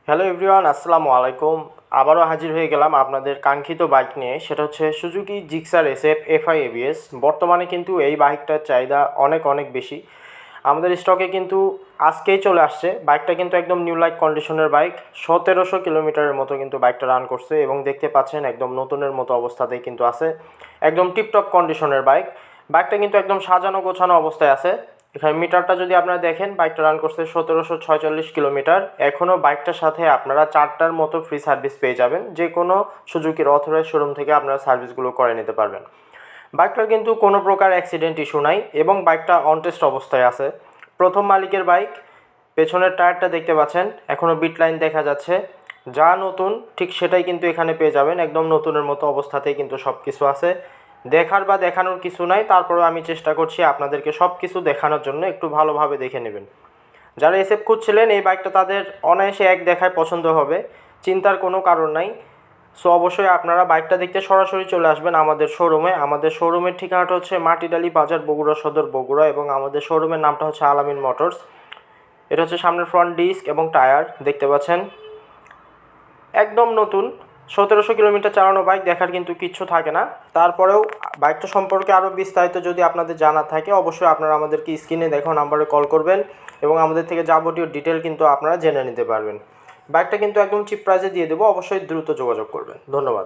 Hello everyone, আসসালামু আলাইকুম। আবারও হাজির হয়ে গেলাম আপনাদের কাঙ্ক্ষিত বাইক নিয়ে। সেটা হচ্ছে Suzuki Gixxer SF FI ABS. বর্তমানে কিন্তু এই বাইকটার চাহিদা অনেক অনেক বেশি। আমাদের স্টকে কিন্তু আজকেই চলে আসছে। বাইকটা কিন্তু একদম নিউ লাইক কন্ডিশনের বাইক। 1700 কিলোমিটারের মতো কিন্তু বাইকটা রান করছে এবং দেখতে পাচ্ছেন একদম নতুনের মতো অবস্থাতেই কিন্তু আছে। একদম টিপটপ কন্ডিশনের বাইক। বাইকটা কিন্তু একদম সাজানো গোছানো অবস্থায় আছে। এখানে মিটারটা যদি আপনারা দেখেন, বাইকটা রান করছে 1746 কিলোমিটার। এখনও বাইকটার সাথে আপনারা 4টার মতো ফ্রি সার্ভিস পেয়ে যাবেন। যে কোনো সুজুকির অথরাইজ শোরুম থেকে আপনারা সার্ভিসগুলো করে নিতে পারবেন। বাইকটার কিন্তু কোনো প্রকার অ্যাক্সিডেন্ট ইস্যু নাই এবং বাইকটা অনটেস্ট অবস্থায় আছে। প্রথম মালিকের বাইক। পেছনের টায়ারটা দেখতে পাচ্ছেন, এখনও বিট লাইন দেখা যাচ্ছে। যা নতুন ঠিক সেটাই কিন্তু এখানে পেয়ে যাবেন। একদম নতুনের মতো অবস্থাতেই কিন্তু সব কিছু আছে। দেখার বা দেখানোর কিছু নাই, তারপরেও আমি চেষ্টা করছি আপনাদেরকে সব কিছু দেখানোর জন্য। একটু ভালোভাবে দেখে নেবেন। যারা এসএফ খুঁজছিলেন, এই বাইকটা তাদের অনায়াসে এক দেখায় পছন্দ হবে, চিন্তার কোনো কারণ নাই। সো অবশ্যই আপনারা বাইকটা দেখতে সরাসরি চলে আসবেন আমাদের শোরুমে। আমাদের শোরুমের ঠিকানাটা হচ্ছে মাটিডালি বাজার, বগুড়া সদর, বগুড়া। এবং আমাদের শোরুমের নামটা হচ্ছে আলামিন মোটরস। এটা হচ্ছে সামনের ফ্রন্ট ডিস্ক এবং টায়ার দেখতে পাচ্ছেন একদম নতুন। 1700 কিলোমিটার চালানো বাইক, দেখার কিন্তু কিচ্ছু থাকে না। তারপরেও বাইকটা সম্পর্কে আরও বিস্তারিত যদি আপনাদের জানা থাকে, অবশ্যই আপনারা আমাদেরকে স্ক্রিনে দেখো নাম্বারে কল করবেন এবং আমাদের থেকে যাবতীয় ডিটেল কিন্তু আপনারা জেনে নিতে পারবেন। বাইকটা কিন্তু একদম চিপ প্রাইসে দিয়ে দেবো, অবশ্যই দ্রুত যোগাযোগ করবেন। ধন্যবাদ।